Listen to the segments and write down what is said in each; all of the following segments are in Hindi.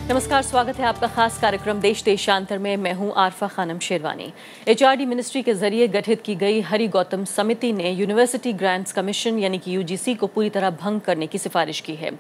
नमस्कार, स्वागत है आपका खास कार्यक्रम देश देशांतर में। मैं हूं आरफा खानम शेरवानी। एचआरडी मिनिस्ट्री के जरिए गठित की गई हरि गौतम समिति ने यूनिवर्सिटी ग्रांट्स कमीशन यानी कि यूजीसी को पूरी तरह भंग करने की सिफारिश की है।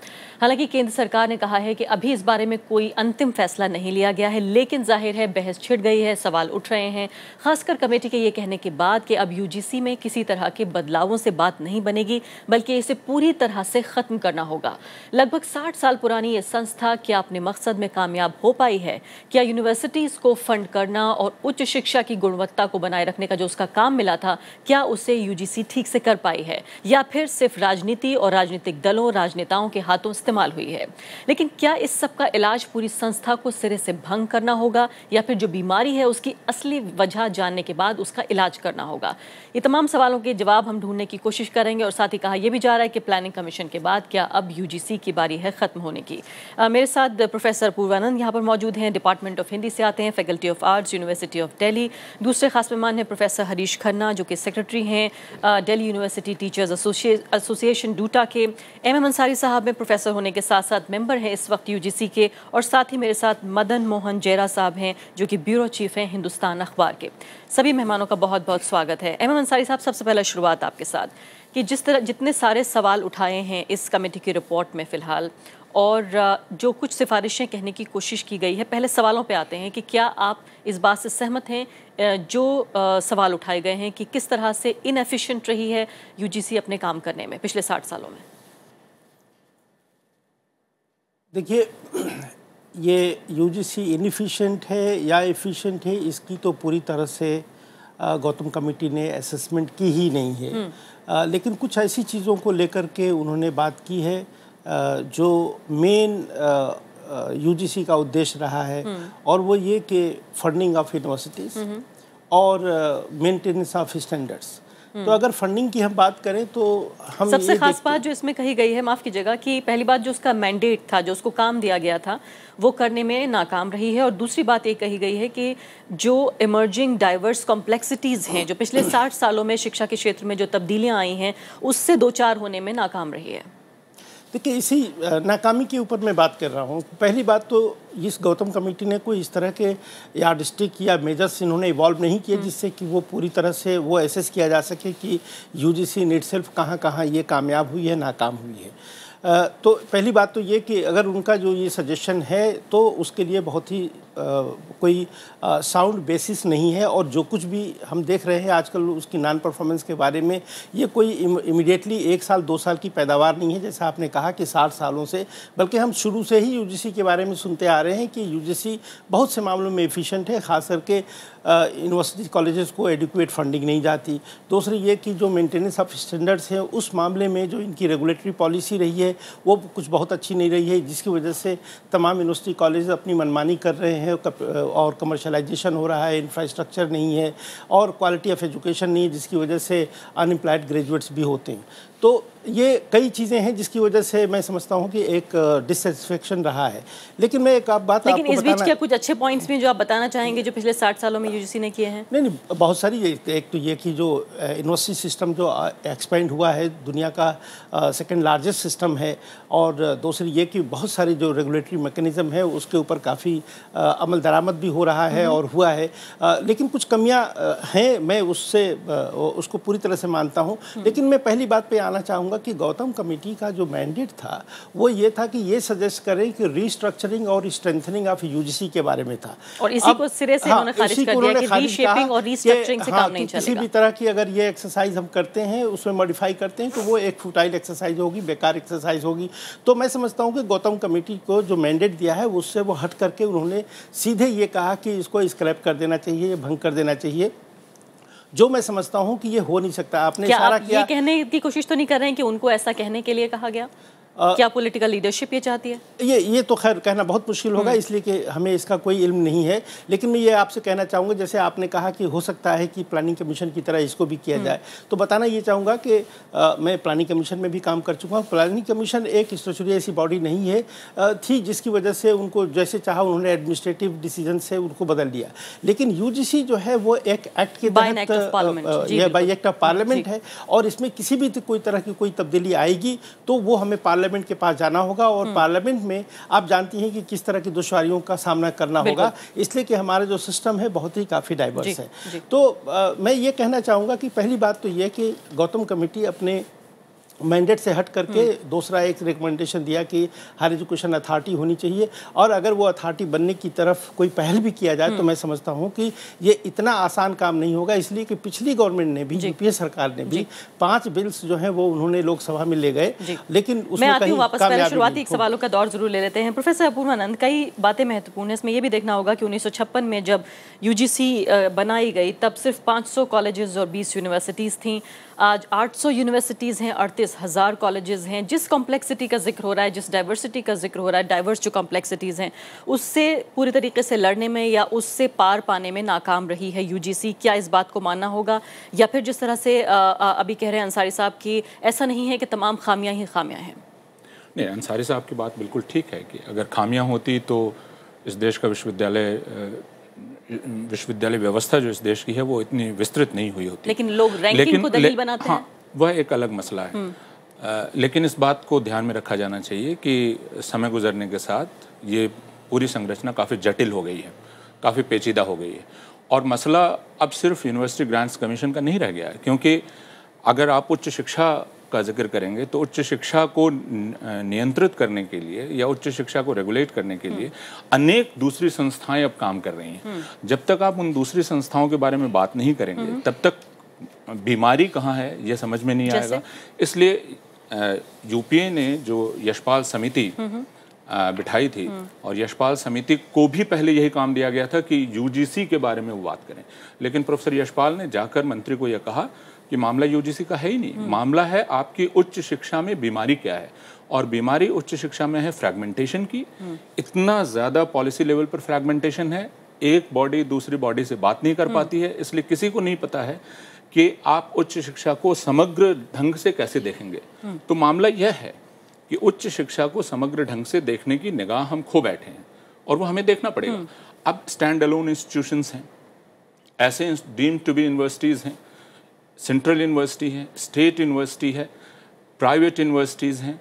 हालांकि केंद्र सरकार ने कहा है कि अभी इस बारे में कोई अंतिम फैसला नहीं लिया गया है, लेकिन जाहिर है बहस छिड़ गई है, सवाल उठ रहे हैं, खासकर कमेटी के ये कहने के बाद कि अब यूजीसी में किसी तरह के बदलावों से बात नहीं बनेगी, बल्कि इसे पूरी तरह से खत्म करना होगा। लगभग 60 साल पुरानी ये संस्था क्या अपने मकसद में कामयाब हो पाई है? क्या यूनिवर्सिटीज को फंड करना और उच्च शिक्षा की गुणवत्ता को बनाए रखने का जो उसका काम मिला था, क्या उसे यूजीसी ठीक से कर पाई है, या फिर सिर्फ राजनीति और राजनीतिक दलों, राजनेताओं के हाथों इस्तेमाल हुई है? लेकिन क्या इस सब का इलाज पूरी संस्था को सिरे से भंग करना होगा, या फिर जो बीमारी है उसकी असली वजह जानने के बाद उसका इलाज करना होगा? ये तमाम सवालों के जवाब हम ढूंढने की कोशिश करेंगे। और साथ ही कहा यह भी जा रहा है कि प्लानिंग कमीशन के बाद क्या अब यूजीसी की बारी है खत्म होने की। मेरे साथ प्रोफेसर पूर्वानंद यहाँ पर मौजूद हैं, डिपार्टमेंट ऑफ हिंदी से आते हैं, faculty of arts, university of Delhi. दूसरे खास मेहमान हैं प्रोफेसर हरीश खन्ना, जो कि सेक्रेटरी हैं Delhi university teachers association due to के। एम अंसारी साहब में प्रोफेसर होने के साथ साथ मेंबर हैं इस वक्त यूजीसी के। और साथ ही मेरे साथ मदन मोहन जैरा साहब हैं, जो कि ब्यूरो चीफ हैं हिंदुस्तान अखबार के। सभी मेहमानों का बहुत बहुत स्वागत है। एम अंसारी साहब, सबसे पहले शुरुआत आपके साथ कि जिस तरह जितने सारे सवाल उठाए हैं इस कमेटी की रिपोर्ट में फ़िलहाल, और जो कुछ सिफारिशें कहने की कोशिश की गई है, पहले सवालों पे आते हैं कि क्या आप इस बात से सहमत हैं जो सवाल उठाए गए हैं कि किस तरह से इनएफिशिएंट रही है यूजीसी अपने काम करने में पिछले 60 सालों में? देखिए, ये यूजीसी इनएफिशिएंट है या एफिशिएंट है, इसकी तो पूरी तरह से गौतम कमेटी ने असेसमेंट की ही नहीं है। लेकिन कुछ ऐसी चीज़ों को लेकर के उन्होंने बात की है जो मेन यूजीसी का उद्देश्य रहा है, और वो ये कि फंडिंग ऑफ यूनिवर्सिटीज़ और मेंटेनेंस ऑफ स्टैंडर्ड्स। तो अगर फंडिंग की हम बात करें तो हम सबसे खास बात जो इसमें कही गई है, माफ़ कीजिएगा, कि पहली बात जो उसका मैंडेट था, जो उसको काम दिया गया था, वो करने में नाकाम रही है। और दूसरी बात ये कही गई है कि जो इमर्जिंग डाइवर्स कॉम्प्लेक्सिटीज़ हैं, जो पिछले 60 सालों में शिक्षा के क्षेत्र में जो तब्दीलियाँ आई हैं, उससे दो चार होने में नाकाम रही है। देखिए, इसी नाकामी के ऊपर मैं बात कर रहा हूँ। पहली बात तो इस गौतम कमेटी ने कोई इस तरह के यार्डस्टिक या मेजर्स इन्होंने इवॉल्व नहीं किए जिससे कि वो पूरी तरह से वो एसेस किया जा सके कि यूजीसी इन इटसेल्फ कहाँ कहाँ ये कामयाब हुई है, नाकाम हुई है। तो पहली बात तो ये कि अगर उनका जो ये सजेशन है तो उसके लिए बहुत ही कोई साउंड बेसिस नहीं है, और जो कुछ भी हम देख रहे हैं आजकल उसकी नॉन परफॉर्मेंस के बारे में, ये कोई इमीडिएटली 1 साल 2 साल की पैदावार नहीं है जैसा आपने कहा कि 60 सालों से, बल्कि हम शुरू से ही यूजीसी के बारे में सुनते आ रहे हैं कि यूजीसी बहुत से मामलों में एफिशिएंट है, खास करके यूनिवर्सिटी कॉलेजेस को एडिक्वेट फंडिंग नहीं जाती। दूसरी ये कि जो मेंटेनेंस ऑफ स्टैंडर्ड्स है उस मामले में जो इनकी रेगुलेटरी पॉलिसी रही है वो कुछ बहुत अच्छी नहीं रही है, जिसकी वजह से तमाम यूनिवर्सिटी कॉलेज अपनी मनमानी कर रहे हैं और कमर्शलाइजेशन हो रहा है, इंफ्रास्ट्रक्चर नहीं है और क्वालिटी ऑफ एजुकेशन नहीं है, जिसकी वजह से अनएम्प्लॉयड ग्रेजुएट्स भी होते हैं। तो ये कई चीज़ें हैं जिसकी वजह से मैं समझता हूँ कि एक डिससेटिस्फेक्शन रहा है। लेकिन मैं एक बात लेकिन इस बीच क्या कुछ अच्छे पॉइंट्स भी जो आप बताना चाहेंगे जो पिछले 60 सालों में यूजीसी ने किए हैं? नहीं, बहुत सारी। एक तो ये कि जो यूनिवर्सिटी सिस्टम जो एक्सपेंड हुआ है, दुनिया का सेकंड लार्जेस्ट सिस्टम है, और दूसरी ये कि बहुत सारी जो रेगुलेटरी मैकेनिज्म है उसके ऊपर काफ़ी अमल दरामद भी हो रहा है और हुआ है। लेकिन कुछ कमियां हैं, मैं उसको पूरी तरह से मानता हूं। लेकिन मैं पहली बात पे आना चाहूँगा कि गौतम कमेटी का जो मैंडेट था वो ये था कि ये सजेस्ट करें कि रीस्ट्रक्चरिंग और स्ट्रेंथनिंग ऑफ यूजीसी के बारे में था, और इसी को सिरे से उन्होंने खारिज कर दिया कि रीशेपिंग और रीस्ट्रक्चरिंग से काम नहीं चलेगा। किसी भी तरह की अगर ये एक्सरसाइज हम करते हैं, उसमें मॉडिफाई करते हैं, तो वो एक फुटाइल एक्सरसाइज होगी, बेकार एक्सरसाइज होगी। तो मैं समझता हूँ कि गौतम कमेटी को जो मैंडेट दिया है उससे वो हट करके उन्होंने सीधे ये कहा कि इसको स्क्रैप कर देना चाहिए, भंग कर देना चाहिए, जो मैं समझता हूं कि ये हो नहीं सकता। आपने इशारा किया, ये कहने की कोशिश तो नहीं कर रहे हैं कि उनको ऐसा कहने के लिए कहा गया? क्या पॉलिटिकल लीडरशिप ये चाहती है? ये तो खैर कहना बहुत मुश्किल होगा, इसलिए कि हमें इसका कोई इल्म नहीं है। लेकिन मैं ये आपसे कहना चाहूँगा, जैसे आपने कहा कि हो सकता है कि प्लानिंग कमीशन की तरह इसको भी किया जाए, तो बताना ये चाहूँगा कि मैं प्लानिंग कमीशन में भी काम कर चुका हूँ। प्लानिंग कमीशन एक स्टैट्यूटरी ऐसी बॉडी नहीं है थी जिसकी वजह से उनको जैसे चाहा उन्होंने एडमिनिस्ट्रेटिव डिसीजन से उनको बदल दिया। लेकिन यूजीसी जो है वो एक एक्ट के तहत बाय एक्ट ऑफ पार्लियामेंट है, और इसमें किसी भी कोई तरह की कोई तब्दीली आएगी तो वो हमें पार्लियामेंट के पास जाना होगा और पार्लियामेंट में आप जानती हैं कि किस तरह की दुश्वारियों का सामना करना होगा, इसलिए कि हमारा जो सिस्टम है बहुत ही काफ़ी डाइवर्स है। तो मैं ये कहना चाहूँगा कि पहली बात तो ये कि गौतम कमेटी अपने मैंडेट से हट करके दूसरा एक रिकमेंडेशन दिया कि हायर एजुकेशन अथॉरिटी होनी चाहिए, और अगर वो अथॉरिटी बनने की तरफ कोई पहल भी किया जाए तो मैं समझता हूँ कि ये इतना आसान काम नहीं होगा, इसलिए कि पिछली गवर्नमेंट ने भी, यूपीए सरकार ने भी 5 बिल्स जो हैं वो उन्होंने लोकसभा में ले गए, लेकिन उसमें कहीं कामयाबी शुरुआती एक सवालों का दौर जरूर ले लेते हैं। प्रोफेसर अपूर्वानंद, कई बातें महत्वपूर्ण है, इसमें यह भी देखना होगा कि 1956 में जब यूजीसी बनाई गई तब सिर्फ 500 कॉलेजेस और 20 यूनिवर्सिटीज़ थीं। आज 800 यूनिवर्सिटीज़ हैं, 38,000 कॉलेजेस हैं। जिस कॉम्प्लेक्सिटी का जिक्र हो रहा है, जिस डाइवर्सिटी का जिक्र हो रहा है, डाइवर्स जो कॉम्प्लेक्सिटीज़ हैं, उससे पूरी तरीके से लड़ने में या उससे पार पाने में नाकाम रही है यूजीसी। क्या इस बात को मानना होगा, या फिर जिस तरह से अभी कह रहे हैं अंसारी साहब कि ऐसा नहीं है कि तमाम खामियां ही खामियां हैं? नहीं, अंसारी साहब की बात बिल्कुल ठीक है कि अगर खामियां होती तो इस देश का विश्वविद्यालय व्यवस्था जो इस देश की है वो इतनी विस्तृत नहीं हुई होती। लेकिन लोग रैंकिंग को दलील बनाते हैं। वह एक अलग मसला है। लेकिन इस बात को ध्यान में रखा जाना चाहिए कि समय गुजरने के साथ ये पूरी संरचना काफ़ी जटिल हो गई है, काफ़ी पेचीदा हो गई है, और मसला अब सिर्फ यूनिवर्सिटी ग्रांट्स कमीशन का नहीं रह गया है। क्योंकि अगर आप उच्च शिक्षा का जिक्र करेंगे तो उच्च शिक्षा को नियंत्रित करने के लिए या उच्च शिक्षा को रेगुलेट करने के लिए अनेक दूसरी संस्थाएं अब काम कर रही हैं। जब तक आप उन दूसरी संस्थाओं के बारे में बात नहीं करेंगे तब तक बीमारी कहाँ है ये समझ में नहीं आएगा। इसलिए यूपीए ने जो यशपाल समिति बिठाई थी, और यशपाल समिति को भी पहले यही काम दिया गया था कि यूजीसी के बारे में वो बात करें, लेकिन प्रोफेसर यशपाल ने जाकर मंत्री को यह कहा कि मामला यूजीसी का है ही नहीं, मामला है आपकी उच्च शिक्षा में बीमारी क्या है, और बीमारी उच्च शिक्षा में है फ्रैगमेंटेशन की। इतना ज़्यादा पॉलिसी लेवल पर फ्रैगमेंटेशन है, एक बॉडी दूसरी बॉडी से बात नहीं कर पाती है, इसलिए किसी को नहीं पता है कि आप उच्च शिक्षा को समग्र ढंग से कैसे देखेंगे। तो मामला यह है कि उच्च शिक्षा को समग्र ढंग से देखने की निगाह हम खो बैठे हैं, और वो हमें देखना पड़ेगा। अब स्टैंड अलोन इंस्टीट्यूशंस हैं, ऐसे डीम्ड टू बी यूनिवर्सिटीज़ हैं, सेंट्रल यूनिवर्सिटी है, स्टेट यूनिवर्सिटी है, प्राइवेट यूनिवर्सिटीज़ हैं,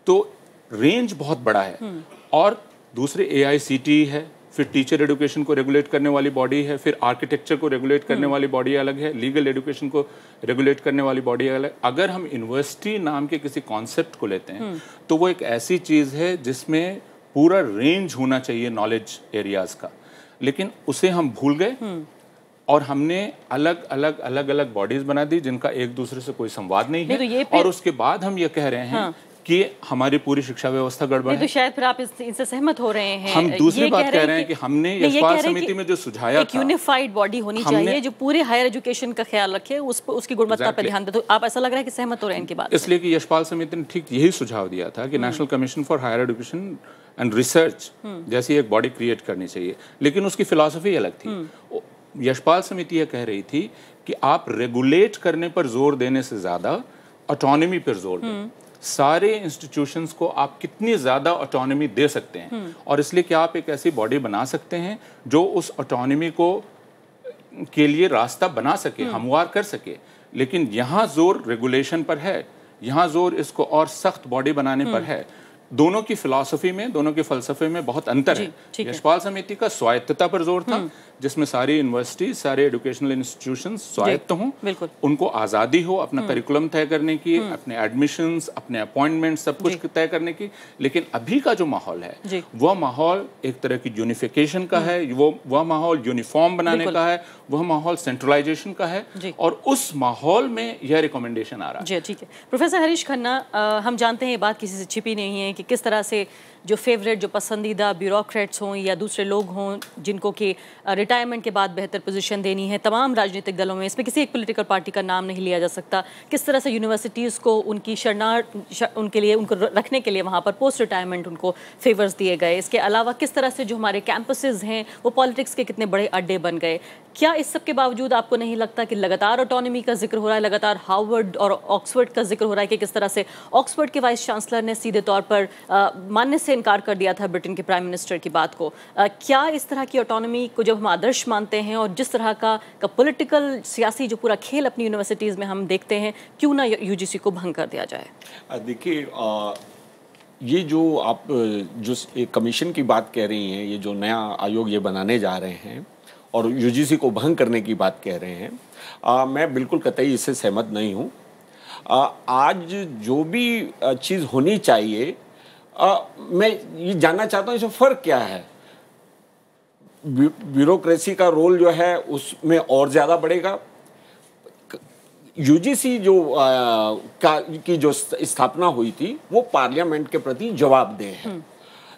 तो रेंज बहुत बड़ा है। और दूसरे AICTE है, फिर टीचर एजुकेशन को रेगुलेट करने वाली बॉडी है, फिर आर्किटेक्चर को रेगुलेट करने वाली बॉडी अलग है, लीगल एजुकेशन को रेगुलेट करने वाली बॉडी अलग। अगर हम यूनिवर्सिटी नाम के किसी कॉन्सेप्ट को लेते हैं तो वो एक ऐसी चीज़ है जिसमें पूरा रेंज होना चाहिए नॉलेज एरियाज़ का, लेकिन उसे हम भूल गए और हमने अलग अलग बॉडीज बना दी जिनका एक दूसरे से कोई संवाद नहीं है। और उसके बाद हम ये कह रहे हैं कि हमारी पूरी शिक्षा व्यवस्था गड़बड़ है। तो शायद फिर आप इनसे सहमत हो रहे हैं। हम दूसरी बात कह रहे हैं कि हमने यशपाल समिति में जो सुझाया एक यूनिफाइड बॉडी होनी चाहिए जो पूरे हायर एजुकेशन का ख्याल रखे, उसकी गुणवत्ता पर ध्यान दे। तो आप ऐसा लग रहा है कि सहमत हो रहे हैं इनकी बात? इसलिए कि यशपाल समिति ने ठीक यही सुझाव दिया था कि National Commission for Higher Education and Research जैसी एक बॉडी क्रिएट करनी चाहिए, लेकिन उसकी फिलॉसफी अलग थी। यशपाल समिति यह कह रही थी कि आप रेगुलेट करने पर जोर देने से ज्यादा ऑटोनॉमी पर जोर दें। सारे इंस्टीट्यूशंस को आप कितनी ज़्यादा ऑटोनॉमी दे सकते हैं, और इसलिए कि आप एक ऐसी बॉडी बना सकते हैं जो उस ऑटोनॉमी को के लिए रास्ता बना सके, हमवार कर सके। लेकिन यहाँ जोर रेगुलेशन पर है, यहाँ जोर इसको और सख्त बॉडी बनाने पर है। दोनों की फिलॉसफी में, दोनों के फलसफे में बहुत अंतर है। यशपाल समिति का स्वायत्तता पर जोर था, जिसमें सारी यूनिवर्सिटी, सारे एजुकेशनल इंस्टीट्यूशन स्वायत्त हों, उनको आज़ादी हो अपना करिकुलम तय करने की, अपने एडमिशंस, अपने अपॉइंटमेंट, सब कुछ तय करने की। लेकिन अभी का जो माहौल है वह माहौल एक तरह की यूनिफिकेशन का है, वह माहौल यूनिफॉर्म बनाने का है, वह माहौल सेंट्रलाइजेशन का है, और उस माहौल में यह रिकमेंडेशन आ रहा है। जी ठीक है। प्रोफेसर हरीश खन्ना, हम जानते हैं ये बात किसी से छिपी नहीं है कि किस तरह से जो फेवरेट, जो पसंदीदा ब्यूरोक्रेट्स हों या दूसरे लोग हों जिनको कि रिटायरमेंट के बाद बेहतर पोजीशन देनी है, तमाम राजनीतिक दलों में, इसमें किसी एक पॉलिटिकल पार्टी का नाम नहीं लिया जा सकता, किस तरह से यूनिवर्सिटीज़ को उनकी उनके लिए, उनको रखने के लिए वहाँ पर पोस्ट रिटायरमेंट उनको फेवर्स दिए गए। इसके अलावा किस तरह से जो हमारे कैंपसेस हैं वो पॉलिटिक्स के कितने बड़े अड्डे बन गए। क्या इस सब के बावजूद आपको नहीं लगता कि लगातार ऑटोनॉमी का जिक्र हो रहा है, लगातार हार्वर्ड और ऑक्सफोर्ड का जिक्र हो रहा है कि किस तरह से ऑक्सफोर्ड के वाइस चांसलर ने सीधे तौर पर मानने से इनकार कर दिया था ब्रिटेन के प्राइम मिनिस्टर की बात को। क्या इस तरह की ऑटोनॉमी को जब हम आदर्श मानते हैं और जिस तरह का पॉलिटिकल सियासी जो पूरा खेल अपनी यूनिवर्सिटीज़ में हम देखते हैं, क्यों ना यूजीसी को भंग कर दिया जाए? देखिए, ये जो आप जो एक कमीशन की बात कह रही हैं, ये जो नया आयोग ये बनाने जा रहे हैं और यूजीसी को भंग करने की बात कह रहे हैं, मैं बिल्कुल कतई इससे सहमत नहीं हूँ। आज जो भी चीज़ होनी चाहिए, मैं ये जानना चाहता हूँ इसमें फ़र्क क्या है। ब्यूरोक्रेसी का रोल जो है उसमें और ज़्यादा बढ़ेगा। यूजीसी जो की जो स्थापना हुई थी वो पार्लियामेंट के प्रति जवाबदेह है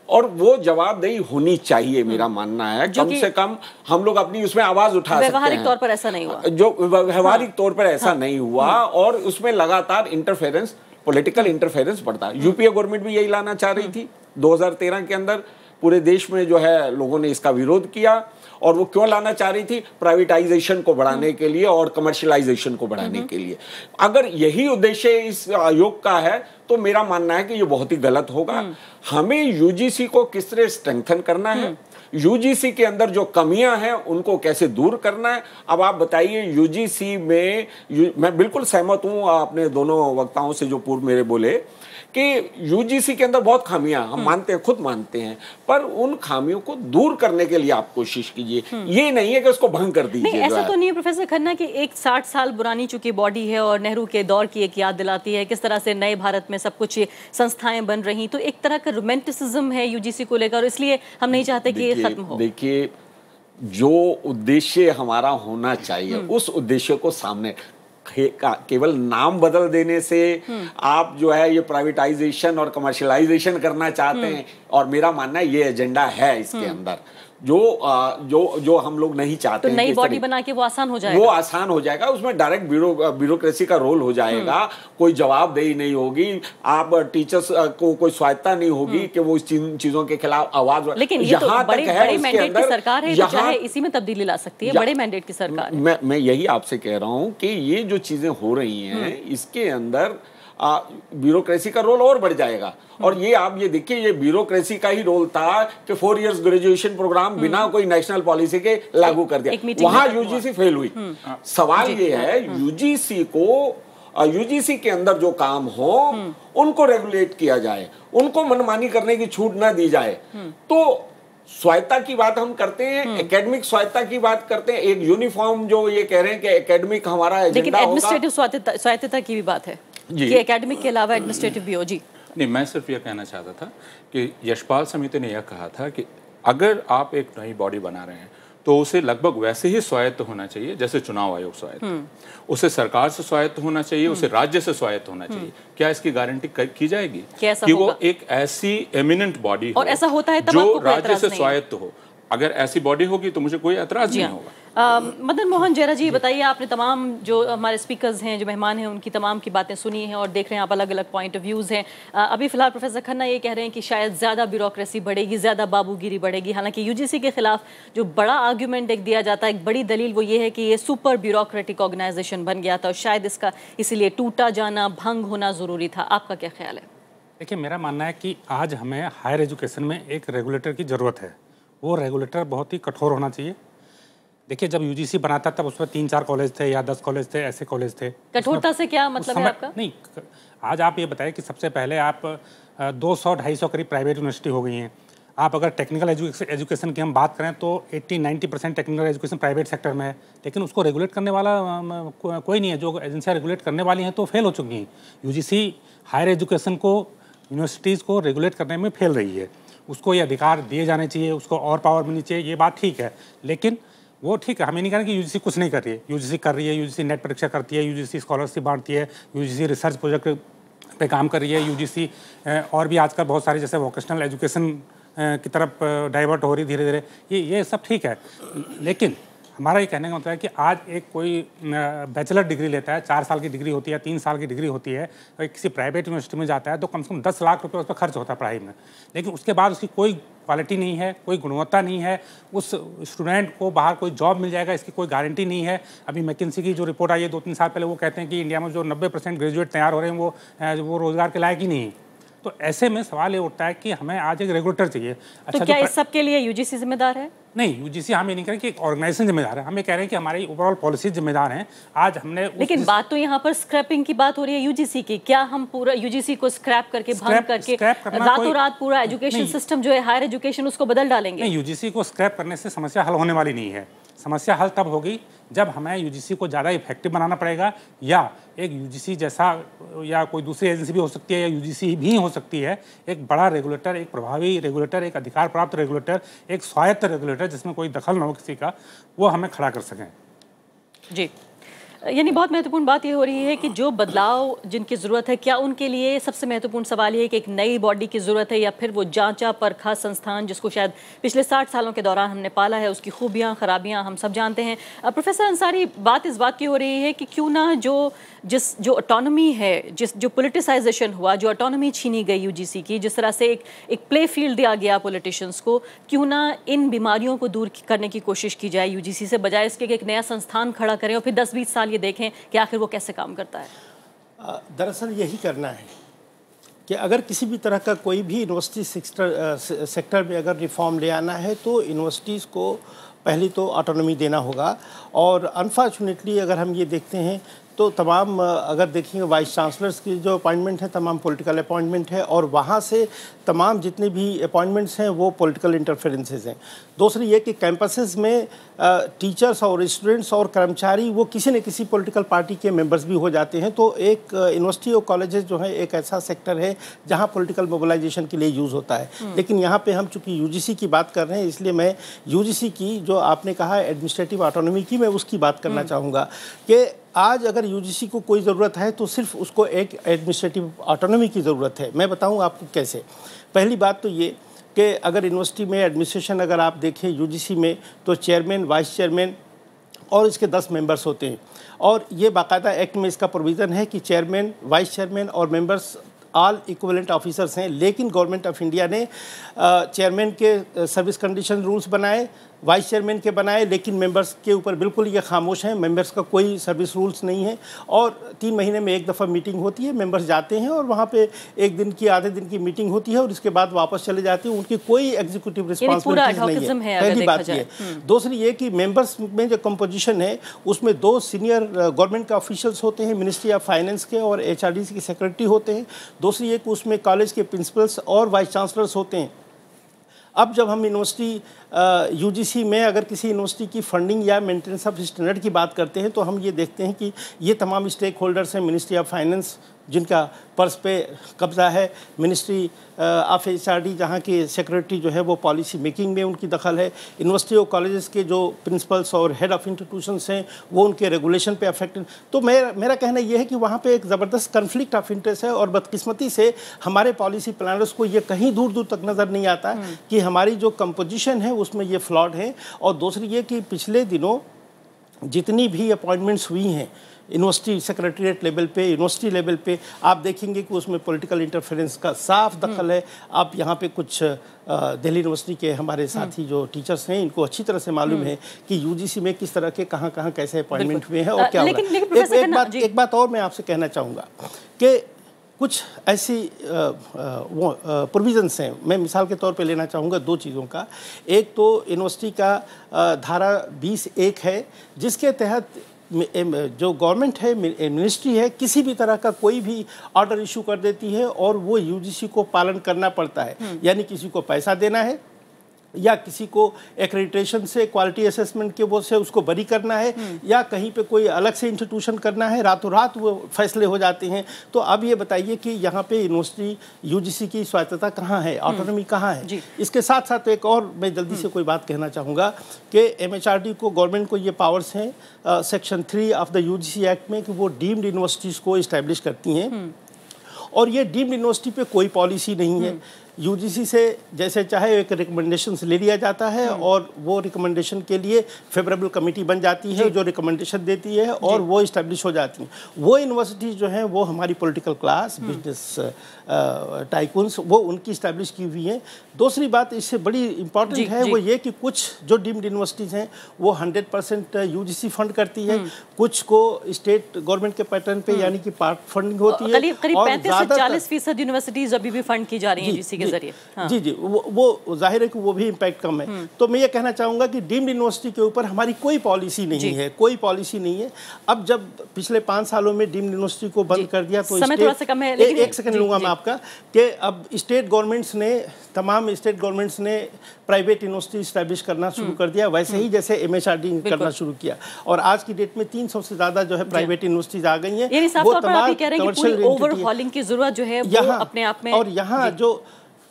और वो जवाबदेही होनी चाहिए। मेरा मानना है कम से कम हम लोग अपनी उसमें आवाज उठा सकते हैं। व्यवहारिक तौर पर ऐसा नहीं हुआ, जो व्यवहारिक तौर पर ऐसा नहीं हुआ और उसमें लगातार इंटरफेरेंस, पॉलिटिकल इंटरफेरेंस बढ़ता है। यूपीए गवर्नमेंट भी यही लाना चाह रही थी 2013 के अंदर। पूरे देश में जो है लोगों ने इसका विरोध किया और वो क्यों लाना चाह रही थी? प्राइवेटाइजेशन को बढ़ाने के लिए और कमर्शियलाइजेशन को बढ़ाने के लिए। अगर यही उद्देश्य इस आयोग का है तो मेरा मानना है कि ये बहुत ही गलत होगा। हमें यूजीसी को किस तरह स्ट्रेंथन करना है, यूजीसी के अंदर जो कमियां हैं उनको कैसे दूर करना है। अब आप बताइए, यूजीसी में मैं बिल्कुल सहमत हूं अपने दोनों वक्ताओं से जो पूर्व मेरे बोले कि यूजीसी के अंदर बहुत खामियां हम मानते हैं, खुद मानते हैं, पर उन खामियों को दूर करने के लिए आप कोशिश कीजिए। ये नहीं है कि उसको भंग कर दीजिए। नहीं, ऐसा तो नहीं है प्रोफेसर खन्ना कि एक 60 साल पुरानी चुकी बॉडी है और नेहरू के दौर की एक याद दिलाती है किस तरह से नए भारत में सब कुछ संस्थाएं बन रही, तो एक तरह का रोमांटिसिज्म है यूजीसी को लेकर, इसलिए हम नहीं चाहते कि ये खत्म हो। देखिए, जो उद्देश्य हमारा होना चाहिए उस उद्देश्य को सामने केवल नाम बदल देने से आप जो है ये प्राइवेटाइजेशन और कमर्शियलाइजेशन करना चाहते हैं और मेरा मानना है ये एजेंडा है इसके अंदर जो हम लोग नहीं चाहते। तो नई बॉडी बना के वो आसान हो जाएगा, वो आसान हो जाएगा। उसमें डायरेक्ट ब्यूरोक्रेसी का रोल हो जाएगा, कोई जवाबदेही नहीं होगी, आप टीचर्स को कोई स्वायत्ता नहीं होगी कि वो इस चीजों के खिलाफ आवाज। लेकिन ये तो बड़े मैंडेट की सरकार है, चाहे इसी में तब्दीली ला सकती है, बड़े मैंडेट की सरकार है। मैं यही आपसे कह रहा हूं कि ये जो चीजें हो रही हैं इसके अंदर ब्यूरोक्रेसी का रोल और बढ़ जाएगा। और ये आप ये देखिए, ये ब्यूरोक्रेसी का ही रोल था कि 4 इयर्स ग्रेजुएशन प्रोग्राम बिना कोई नेशनल पॉलिसी के लागू कर दिया, वहां यूजीसी फेल हुई। सवाल ये है यूजीसी को, यूजीसी के अंदर जो काम हो उनको रेगुलेट किया जाए, उनको मनमानी करने की छूट ना दी जाए। तो स्वायत्ता की बात हम करते हैं, एकेडमिक स्वायत्ता की बात करते हैं, एक यूनिफॉर्म जो ये कह रहे हैं कि एकेडमिक हमारा एजेंडा होगा। लेकिन एडमिनिस्ट्रेटिव स्वायत्ता की भी बात है कि एकेडमिक के अलावा एडमिनिस्ट्रेटिव भी हो। जी नहीं, मैं सिर्फ ये कहना चाहता था कि यशपाल समिति ने यह कहा था कि अगर आप एक नई बॉडी बना रहे हैं तो उसे लगभग वैसे ही स्वायत्त होना चाहिए जैसे चुनाव आयोग स्वायत्त, उसे सरकार से स्वायत्त होना चाहिए, उसे राज्य से स्वायत्त होना चाहिए। क्या इसकी गारंटी की जाएगी कि वो एक ऐसी एमिनेंट बॉडी हो और ऐसा होता है तब जो राज्य से स्वायत्त हो? अगर ऐसी बॉडी होगी तो मुझे कोई एतराज नहीं होगा। मदन मोहन जैरा जी, बताइए, आपने तमाम जो हमारे स्पीकर्स हैं, जो मेहमान हैं, उनकी तमाम की बातें सुनी हैं और देख रहे हैं आप अलग अलग पॉइंट ऑफ व्यूज़ हैं। अभी फिलहाल प्रोफेसर खन्ना ये कह रहे हैं कि शायद ज़्यादा ब्यूरोक्रेसी बढ़ेगी, ज़्यादा बाबूगिरी बढ़ेगी। हालांकि यूजीसी के खिलाफ जो बड़ा आर्ग्यूमेंट एक दिया जाता है, एक बड़ी दलील वो ये है कि ये सुपर ब्यूरोक्रेटिक ऑर्गेनाइजेशन बन गया था और शायद इसका इसीलिए टूटा जाना, भंग होना ज़रूरी था। आपका क्या ख्याल है? देखिए, मेरा मानना है कि आज हमें हायर एजुकेशन में एक रेगुलेटर की ज़रूरत है। वो रेगुलेटर बहुत ही कठोर होना चाहिए। देखिए, जब यूजीसी बनाता तब उसमें 3-4 कॉलेज थे या 10 कॉलेज थे, ऐसे कॉलेज थे। कठोरता से क्या मतलब है आपका? नहीं, आज आप ये बताएं कि सबसे पहले आप 200-250 करीब प्राइवेट यूनिवर्सिटी हो गई हैं। आप अगर टेक्निकल एजुकेशन की हम बात करें तो 80-90% टेक्निकल एजुकेशन प्राइवेट सेक्टर में है, लेकिन उसको रेगुलेट करने वाला कोई नहीं है। जो एजेंसियाँ रेगुलेट करने वाली हैं तो फेल हो चुकी हैं। यूजीसी हायर एजुकेशन को, यूनिवर्सिटीज़ को रेगुलेट करने में फेल रही है। उसको ये अधिकार दिए जाने चाहिए, उसको और पावर मिलनी चाहिए, ये बात ठीक है। लेकिन वो ठीक है, हमें नहीं कहना कि यूजीसी कुछ नहीं कर रही है। यूजीसी कर रही है, यूजीसी नेट परीक्षा करती है, यूजीसी स्कॉलरशिप बांटती है, यूजीसी रिसर्च प्रोजेक्ट पे काम कर रही है, यूजीसी और भी आजकल बहुत सारी जैसे वोकेशनल एजुकेशन की तरफ डाइवर्ट हो रही धीरे धीरे। ये सब ठीक है, लेकिन हमारा ये कहने का मतलब है कि आज एक कोई बैचलर डिग्री लेता है, 4 साल की डिग्री होती है, 3 साल की डिग्री होती है, और किसी प्राइवेट यूनिवर्सिटी में जाता है तो कम से कम 10 लाख रुपए उस पर खर्च होता है पढ़ाई में। लेकिन उसके बाद उसकी कोई क्वालिटी नहीं है, कोई गुणवत्ता नहीं है, उस स्टूडेंट को बाहर कोई जॉब मिल जाएगा इसकी कोई गारंटी नहीं है। अभी मैकिन्सी की जो रिपोर्ट आई है 2-3 साल पहले, वो कहते हैं कि इंडिया में जो 90% ग्रेजुएट तैयार हो रहे हैं वो रोज़गार के लायक ही नहीं है। तो ऐसे में सवाल ये उठता है कि हमें आज एक रेगुलेटर चाहिए। तो क्या इस सब के लिए यूजीसी जिम्मेदार है? नहीं, यूजीसी हम ये नहीं कह रहे कि एक ऑर्गेनाइजेशन जिम्मेदार है, हम ये कह रहे हैं कि हमारी ओवरऑल पॉलिसी जिम्मेदार हैं। आज हमने लेकिन बात तो यहाँ पर स्क्रैपिंग की बात हो रही है यूजीसी की। क्या हम पूरा यूजीसी को स्क्रैप करके भंग करके रातों रात पूरा एजुकेशन सिस्टम जो है हायर एजुकेशन उसको बदल डालेंगे? नहीं, यूजीसी को स्क्रैप करने से समस्या हल होने वाली नहीं है। समस्या हल तब होगी जब हमें यूजीसी को ज़्यादा इफेक्टिव बनाना पड़ेगा, या एक यूजीसी जैसा या कोई दूसरी एजेंसी भी हो सकती है या यूजीसी भी हो सकती है, एक बड़ा रेगुलेटर, एक प्रभावी रेगुलेटर, एक अधिकार प्राप्त रेगुलेटर, एक स्वायत्त रेगुलेटर जिसमें कोई दखल न हो किसी का, वो हमें खड़ा कर सकें। जी, यानी बहुत महत्वपूर्ण बात ये हो रही है कि जो बदलाव जिनकी ज़रूरत है, क्या उनके लिए सबसे महत्वपूर्ण सवाल ये है कि एक नई बॉडी की ज़रूरत है, या फिर वो जांचा परखा संस्थान जिसको शायद पिछले 60 सालों के दौरान हमने पाला है, उसकी खूबियां खराबियां हम सब जानते हैं। प्रोफेसर अंसारी, बात इस बात की हो रही है कि क्यों ना जो ऑटोनॉमी है, जो पोलिटिसाइजेशन हुआ, जो ऑटोनॉमी छीनी गई यूजीसी की, जिस तरह से एक प्ले फील्ड दिया गया पॉलिटिशियंस को, क्यों ना इन बीमारियों को दूर करने की कोशिश की जाए यूजीसी से, बजाय इसके कि एक नया संस्थान खड़ा करें और फिर 10-20 साल ये देखें कि आखिर वो कैसे काम करता है। दरअसल यही करना है कि अगर किसी भी तरह का कोई भी यूनिवर्सिटी सेक्टर में अगर रिफॉर्म ले आना है तो यूनिवर्सिटीज़ को पहले तो ऑटोनॉमी देना होगा। और अनफॉर्चुनेटली अगर हम ये देखते हैं तो तमाम अगर देखेंगे वाइस चांसलर्स की जो अपॉइंटमेंट है तमाम पॉलिटिकल अपॉइंटमेंट है, और वहाँ से तमाम जितने भी अपॉइंटमेंट्स हैं वो पॉलिटिकल इंटरफेरेंसेस हैं। दूसरी ये कि कैंपसेस में टीचर्स और स्टूडेंट्स और कर्मचारी वो किसी न किसी पॉलिटिकल पार्टी के मेंबर्स भी हो जाते हैं। तो एक यूनिवर्सिटी और कॉलेजेस जो है एक ऐसा सेक्टर है जहाँ पॉलिटिकल मोबिलाइजेशन के लिए यूज़ होता है। लेकिन यहाँ पर हम चूँकि यूजीसी की बात कर रहे हैं, इसलिए मैं यूजीसी की जो आपने कहा एडमिनिस्ट्रेटिव ऑटोनॉमी की, मैं उसकी बात करना चाहूँगा कि आज अगर यूजीसी को कोई ज़रूरत है तो सिर्फ उसको एक एडमिनिस्ट्रेटिव ऑटोनॉमी की ज़रूरत है। मैं बताऊं आपको कैसे। पहली बात तो ये कि अगर यूनिवर्सिटी में एडमिनिस्ट्रेशन अगर आप देखें यूजीसी में तो चेयरमैन, वाइस चेयरमैन और इसके 10 मेंबर्स होते हैं, और ये बाकायदा एक्ट में इसका प्रोविज़न है कि चेयरमैन, वाइस चेयरमैन और मेंबर्स ऑल इक्विवेलेंट ऑफिसर्स हैं। लेकिन गवर्नमेंट ऑफ इंडिया ने चेयरमैन के सर्विस कंडीशन रूल्स बनाए, वाइस चेयरमैन के बनाए, लेकिन मेंबर्स के ऊपर बिल्कुल ये खामोश हैं। मेंबर्स का कोई सर्विस रूल्स नहीं है, और 3 महीने में एक दफ़ा मीटिंग होती है, मेंबर्स जाते हैं और वहाँ पे एक दिन की आधे दिन की मीटिंग होती है और इसके बाद वापस चले जाते हैं। उनकी कोई एग्जीक्यूटिव रिस्पॉन्सिबिलिटीज नहीं है। पहली बात ये। दूसरी ये कि मेंबर्स में जो कंपोजिशन है उसमें 2 सीनियर गवर्नमेंट के ऑफिशियल्स होते हैं, मिनिस्ट्री ऑफ फाइनेंस के और HRDC के सेक्रेटरी होते हैं। दूसरी ये कि उसमें कॉलेज के प्रिंसिपल्स और वाइस चांसलर्स होते हैं। अब जब हम यूनिवर्सिटी यूजीसी में अगर किसी यूनिवर्सिटी की फंडिंग या मेंटेनेंस ऑफ स्टैंडर्ड की बात करते हैं तो हम ये देखते हैं कि ये तमाम स्टेक होल्डर्स हैं। मिनिस्ट्री ऑफ फाइनेंस जिनका पर्स पे कब्जा है, मिनिस्ट्री ऑफ HRD जहाँ के सेक्रेटरी जो है वो पॉलिसी मेकिंग में उनकी दखल है, यूनिवर्सिटी और कॉलेजेस के जो प्रिंसिपल्स और हेड ऑफ इंस्टीट्यूशंस हैं वो उनके रेगुलेशन पे अफेक्टेड। तो मेरा कहना ये है कि वहाँ पे एक ज़बरदस्त कन्फ्लिक्ट ऑफ इंटरेस्ट है, और बदकिस्मती से हमारे पॉलिसी प्लानर्स को ये कहीं दूर दूर तक नज़र नहीं आता कि हमारी जो कंपोजिशन है उसमें ये फ्लॉड है। और दूसरी ये कि पिछले दिनों जितनी भी अपॉइंटमेंट्स हुई हैं यूनिवर्सिटी सेक्रेटरीट लेवल पे, यूनिवर्सिटी लेवल पे, आप देखेंगे कि उसमें पॉलिटिकल इंटरफेरेंस का साफ दखल है। आप यहाँ पे कुछ दिल्ली यूनिवर्सिटी के हमारे साथी जो टीचर्स हैं इनको अच्छी तरह से मालूम है कि यूजीसी में किस तरह के कहाँ कैसे अपॉइंटमेंट हुए हैं और क्या हुआ। एक बात और मैं आपसे कहना चाहूँगा कि कुछ ऐसी वो प्रोविजंस हैं, मैं मिसाल के तौर पे लेना चाहूँगा 2 चीज़ों का। एक तो यूनिवर्सिटी का धारा 20(1) है जिसके तहत जो गवर्नमेंट है, मिनिस्ट्री है, किसी भी तरह का कोई भी ऑर्डर इशू कर देती है और वो यूजीसी को पालन करना पड़ता है। यानी किसी को पैसा देना है या किसी को एक्रेडिटेशन से, क्वालिटी असेसमेंट के वो से उसको बरी करना है, या कहीं पे कोई अलग से इंस्टीट्यूशन करना है, रातों रात वो फैसले हो जाते हैं। तो अब ये बताइए कि यहाँ पे यूनिवर्सिटी यूजीसी की स्वायत्तता कहाँ है, ऑटोनॉमी कहाँ है। इसके साथ साथ एक और मैं जल्दी से कोई बात कहना चाहूँगा कि MHRD को, गवर्नमेंट को ये पावर्स हैं section 3 of the UGC act में कि वो डीम्ड यूनिवर्सिटीज़ को इस्टेब्लिश करती हैं, और ये डीम्ड यूनिवर्सिटी पे कोई पॉलिसी नहीं है। यूजीसी से जैसे चाहे एक रिकमेंडेशंस ले लिया जाता है और वो रिकमेंडेशन के लिए फेवरेबल कमेटी बन जाती है जो रिकमेंडेशन देती है और वो इस्टेब्लिश हो जाती हैं। वो यूनिवर्सिटीज़ जो हैं वो हमारी पॉलिटिकल क्लास, बिजनेस टाइकून्स, वो उनकी इस्टेब्लिश की हुई हैं। दूसरी बात इससे बड़ी इंपॉर्टेंट है वो ये कि कुछ जो डीम्ड यूनिवर्सिटीज़ हैं वो 100% यूजीसी फंड करती है, कुछ को स्टेट गवर्नमेंट के पैटर्न पे यानी कि पार्ट फंडिंग होती है। करीब 35 से 40% यूनिवर्सिटीज अभी भी फंड की जा रही हैं यूजीसी के जरिए। हाँ। जी वो जाहिर है कि वो भी इम्पैक्ट कम है। तो मैं ये कहना चाहूँगा कि डीम्ड यूनिवर्सिटी के ऊपर हमारी कोई पॉलिसी नहीं है, कोई पॉलिसी नहीं है। अब जब पिछले 5 सालों में डीम्ड यूनिवर्सिटी को बंद कर दिया तो समय थोड़ा सा कम है, एक सेकंड लूँगा मैं आपका, कि अब स्टेट गवर्नमेंट्स ने, तमाम स्टेट गवर्नमेंट्स ने प्राइवेट यूनिवर्सिटी इस्टेब्लिश करना शुरू कर दिया, वैसे ही जैसे MHRD करना शुरू किया। और आज की डेट में 300 से ज़्यादा जो है प्राइवेट यूनिवर्सिटीज आ गई हैं। वो तमाम कमर्शियल ओवरहॉलिंग की जरूरत जो है वो अपने आप में। और यहाँ जो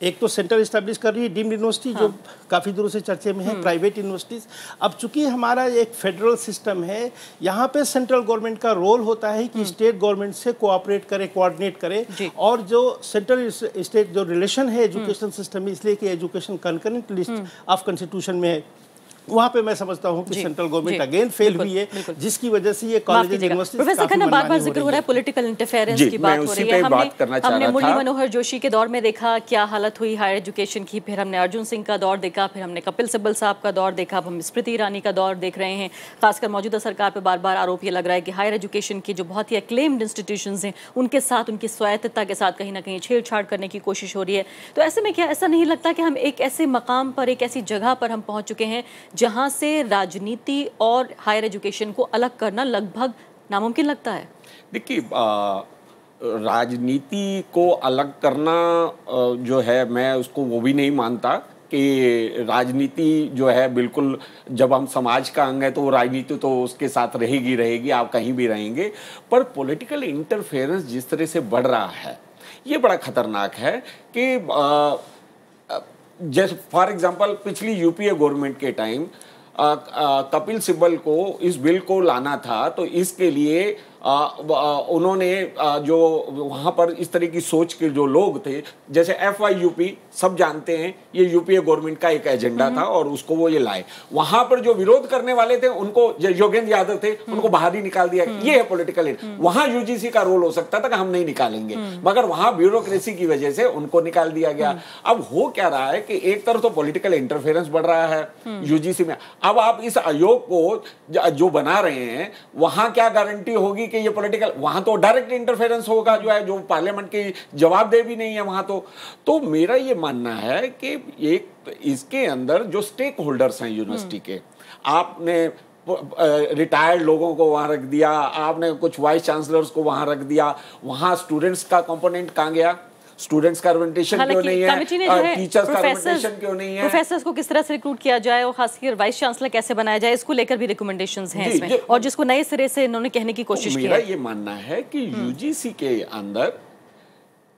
एक तो सेंटर इस्टेब्लिश कर रही है डीम्ड यूनिवर्सिटी जो काफ़ी दूर से चर्चे में है, प्राइवेट यूनिवर्सिटीज़। अब चूंकि हमारा एक फेडरल सिस्टम है, यहाँ पे सेंट्रल गवर्नमेंट का रोल होता है कि स्टेट गवर्नमेंट से कोऑपरेट करे, कोऑर्डिनेट करे। और जो सेंट्रल स्टेट जो रिलेशन है एजुकेशन सिस्टम में, इसलिए कि education concurrent list of constitution में है, वहाँ पे मैं समझता हूँ कि सेंट्रल गवर्नमेंट अगेन फेल हुई है, जिसकी वजह से ये कॉलेज यूनिवर्सिटी। प्रोफेसर खन्ना, बार-बार जिक्र हो रहा है पॉलिटिकल इंटरफेरेंस की बात हो रही है। हमने मुरली मनोहर जोशी के दौर में देखा क्या हालत हुई हायर एजुकेशन की, फिर हमने अर्जुन सिंह का दौर देखा, फिर हमने कपिल सिब्बल साहब का दौर देखा, अब हम स्मृति ईरानी का दौर देख रहे हैं। खासकर मौजूदा सरकार पर बार-बार आरोप ये लग रहा है कि हायर एजुकेशन की जो बहुत ही अक्लेम्ड इंस्टीट्यूशंस हैं उनके साथ, उनकी स्वायत्तता के साथ कहीं ना कहीं छेड़छाड़ करने की कोशिश हो रही है। तो ऐसे में क्या ऐसा नहीं लगता कि हम एक ऐसे मकाम पर, एक ऐसी जगह पर हम पहुंच चुके हैं जहां से राजनीति और हायर एजुकेशन को अलग करना लगभग नामुमकिन लगता है? देखिए, राजनीति को अलग करना जो है, मैं उसको वो भी नहीं मानता कि राजनीति जो है बिल्कुल, जब हम समाज का अंग है तो राजनीति तो उसके साथ रहेगी, आप कहीं भी रहेंगे। पर पॉलिटिकल इंटरफेरेंस जिस तरह से बढ़ रहा है ये बड़ा खतरनाक है कि जैसे फॉर एग्जांपल पिछली यूपीए गवर्नमेंट के टाइम कपिल सिब्बल को इस बिल को लाना था, तो इसके लिए उन्होंने जो वहाँ पर इस तरह की सोच के जो लोग थे, जैसे FYUP सब जानते हैं, ये यूपीए गवर्नमेंट का एक एजेंडा था और उसको वो ये लाए। वहाँ पर जो विरोध करने वाले थे उनको, योगेंद्र यादव थे, उनको बाहर ही निकाल दिया। ये है पॉलिटिकल। वहाँ यूजीसी का रोल हो सकता था कि हम नहीं निकालेंगे, मगर वहाँ ब्यूरोक्रेसी की वजह से उनको निकाल दिया गया। अब हो क्या रहा है कि एक तरफ तो पॉलिटिकल इंटरफेरेंस बढ़ रहा है यूजीसी में, अब आप इस आयोग को जो बना रहे हैं वहाँ क्या गारंटी होगी कि ये पॉलिटिकल, वहां तो डायरेक्ट इंटरफेरेंस होगा जो पार्लियामेंट की जवाबदेही भी नहीं है वहां। तो मेरा ये मानना है कि एक इसके अंदर जो स्टेक होल्डर्स हैं यूनिवर्सिटी के, आपने रिटायर्ड लोगों को वहां रख दिया, आपने कुछ वाइस चांसलर्स को वहां रख दिया, वहां स्टूडेंट्स का कंपोनेंट कहां गया? स्टूडेंट्स का रिप्रेजेंटेशन क्यों नहीं है? टीचर्स का रिप्रेजेंटेशन क्यों नहीं है? प्रोफेसर्स को किस तरह से रिक्रूट किया जाए और खासकर वाइस चांसलर कैसे बनाया जाए, इसको लेकर भी रिकमेंडेशंस हैं इसमें, और जिसको नए सिरे से इन्होंने कहने की कोशिश की है। मेरा ये मानना है कि यूजीसी के अंदर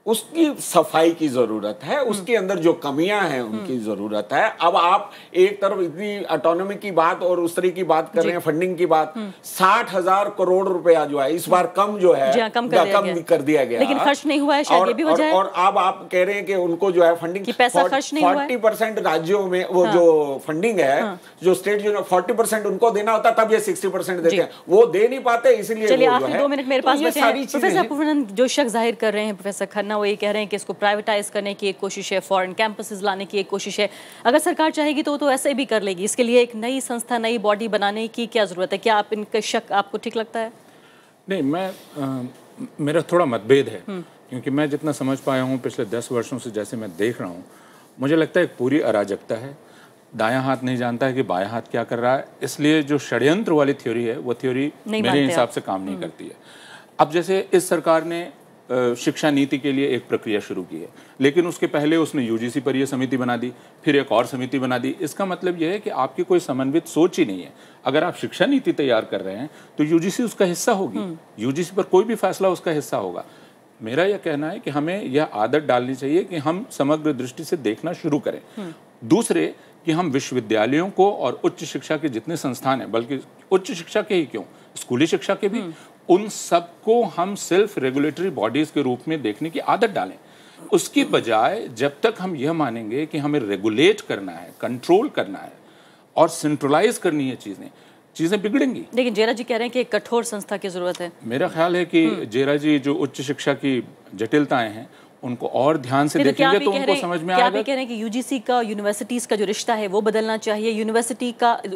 उसकी सफाई की जरूरत है, उसके अंदर जो कमियां हैं उनकी जरूरत है। अब आप एक तरफ इतनी ऑटोनॉमी की बात और उस तरह की बात कर रहे हैं, फंडिंग की बात, 60,000 करोड़ रुपया जो है इस बार कम जो है कम कर दिया गया, लेकिन खर्च नहीं हुआ है, शायद ये भी वजह है। और अब आप कह रहे हैं कि उनको जो है फंडिंग, पैसा खर्च नहीं हुआ है। 40% राज्यों में वो जो फंडिंग है, जो स्टेट जो 40% उनको देना होता, तब ये 60% देते हैं, वो दे नहीं पाते, इसलिए। चलिए आखिरी 2 मिनट मेरे पास बचे हैं। प्रोफेसर पूर्णन जो शक जाहिर कर रहे हैं प्रोफेसर खन्ना, वो ये कह रहे हैं कि इसको प्राइवेटाइज करने की एक कोशिश है, फॉरेन कैंपसेस लाने की एक कोशिश है। अगर सरकार चाहेगी तो ऐसे भी कर लेगी। इसके लिए एक नई संस्था, नई बॉडी बनाने की क्या जरूरत है? क्या आप इनका शक आपको ठीक लगता है? नहीं, मेरा थोड़ा मतभेद है, क्योंकि मैं जितना समझ पाया हूँ पिछले 10 वर्षों से, जैसे मैं देख रहा हूँ, मुझे लगता है एक पूरी अराजकता है। दायां हाथ नहीं जानता है कि बायां हाथ क्या कर रहा है, इसलिए जो षड्यंत्र वाली थ्योरी है वो थ्योरी मेरे हिसाब से काम नहीं करती है। अब जैसे इस सरकार ने शिक्षा नीति के लिए एक प्रक्रिया शुरू की है, लेकिन उसके पहले उसने यूजीसी पर यह समिति बना दी, फिर एक और समिति बना दी। इसका मतलब यह है कि आपकी कोई समन्वित सोच ही नहीं है। अगर आप शिक्षा नीति तैयार कर रहे हैं तो यूजीसी उसका हिस्सा होगी, यूजीसी पर कोई भी फैसला उसका हिस्सा होगा। मेरा यह कहना है कि हमें यह आदत डालनी चाहिए कि हम समग्र दृष्टि से देखना शुरू करें। दूसरे कि हम विश्वविद्यालयों को और उच्च शिक्षा के जितने संस्थान हैं, बल्कि उच्च शिक्षा के ही क्यों, स्कूली शिक्षा के भी, उन सबको हम सेल्फ रेगुलेटरी बॉडीज के रूप में देखने की आदत डालें। उसकी बजाय जब तक हम यह मानेंगे कि हमें रेगुलेट करना है, कंट्रोल करना है और सेंट्रलाइज करनी है चीज़ें बिगड़ेंगी। लेकिन जेरा जी कह रहे हैं कि एक कठोर संस्था की जरूरत है। मेरा ख्याल है कि जेरा जी जो उच्च शिक्षा की जटिलताएं हैं उनको और ध्यान से देखेंगे तो उनको समझ में आएगा। क्या आप कह रहे हैं कि यूजीसी का यूनिवर्सिटीज का जो रिश्ता है वो बदलना चाहिए,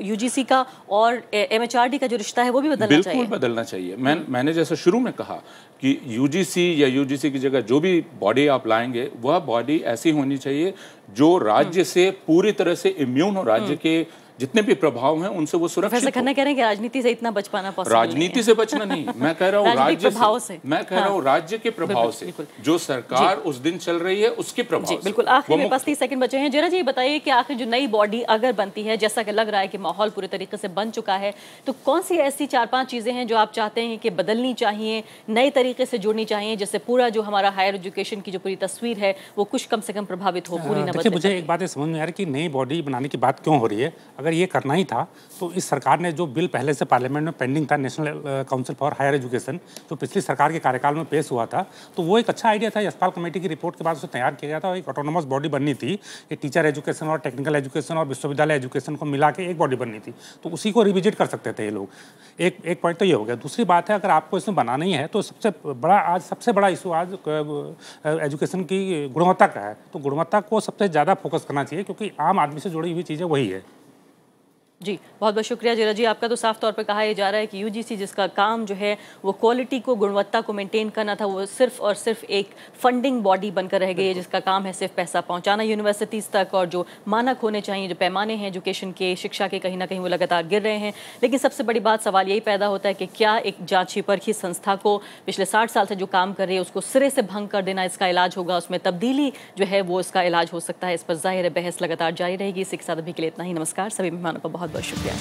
यूजीसी का और एमएचआरडी का जो रिश्ता है वो भी बदलना चाहिए? बिल्कुल बदलना चाहिए। मैंने जैसे शुरू में कहा कि यूजीसी या यूजीसी की जगह जो भी बॉडी आप लाएंगे वह बॉडी ऐसी होनी चाहिए जो राज्य से पूरी तरह से इम्यून हो, राज्य के जितने भी प्रभाव हैं उनसे वो सुरक्षित हो। खन्ना कह रहे हैं कि राजनीति से इतना बच पाना पॉसिबल राजनीति से बचना नहीं, मैं कह रहा हूँ राज्य से, मैं कह रहा हूँ राज्य के प्रभाव से, जो सरकार उस दिन चल रही है उसके प्रभाव से। बिल्कुल। आखिरी में 35 सेकंड बचे हैं। जेरा जी बताइए कि आखिर जो नई बॉडी अगर बनती है, जैसा कि लग रहा है कि माहौल पूरे तरीके से बन चुका है, तो कौन सी ऐसी 4-5 चीजें हैं जो आप चाहते हैं कि बदलनी चाहिए, नए तरीके से जुड़नी चाहिए, जिससे पूरा जो हमारा हायर एजुकेशन की जो पूरी तस्वीर है वो कुछ कम से कम प्रभावित हो, पूरी न बदले? मुझे एक बात समझ में आ रही है कि नई बॉडी बनाने की बात क्यों हो रही है। अगर ये करना ही था तो इस सरकार ने जो बिल पहले से पार्लियामेंट में पेंडिंग था, National Council for Higher Education, जो पिछली सरकार के कार्यकाल में पेश हुआ था, तो वो एक अच्छा आइडिया था। यशपाल कमेटी की रिपोर्ट के बाद उसे तैयार किया गया था और एक ऑटोनोमस बॉडी बननी थी। ये टीचर एजुकेशन और टेक्निकल एजुकेशन और विश्वविद्यालय एजुकेशन को मिला के एक बॉडी बननी थी, तो उसी को रिविजिट कर सकते थे ये लोग। एक पॉइंट तो ये हो गया। दूसरी बात है, अगर आपको इसमें बनाना ही है तो सबसे बड़ा इशू आज एजुकेशन की गुणवत्ता का है। तो गुणवत्ता को सबसे ज़्यादा फोकस करना चाहिए, क्योंकि आम आदमी से जुड़ी हुई चीज़ें वही है। जी बहुत बहुत शुक्रिया जेरा जी। आपका तो साफ तौर पर कहा जा रहा है कि यूजीसी जिसका काम जो है वो क्वालिटी को, गुणवत्ता को मेंटेन करना था, वो सिर्फ और सिर्फ एक फंडिंग बॉडी बनकर रह गई है, जिसका काम है सिर्फ पैसा पहुंचाना यूनिवर्सिटीज़ तक, और जो मानक होने चाहिए, जो पैमाने हैं एजुकेशन के, शिक्षा के, कहीं ना कहीं वो लगातार गिर रहे हैं। लेकिन सबसे बड़ी बात, सवाल यही पैदा होता है कि क्या एक जांची परखी संस्था को पिछले 60 साल से जो काम कर रही है उसको सिरे से भंग कर देना इसका इलाज होगा, उसमें तब्दीली जो है वो इसका इलाज हो सकता है? इस पर जाहिर है बहस लगातार जारी रहेगी। इसी के साथ अभी के लिए इतना ही। नमस्कार, सभी मेहमानों का बहुत बहुत शुक्रिया।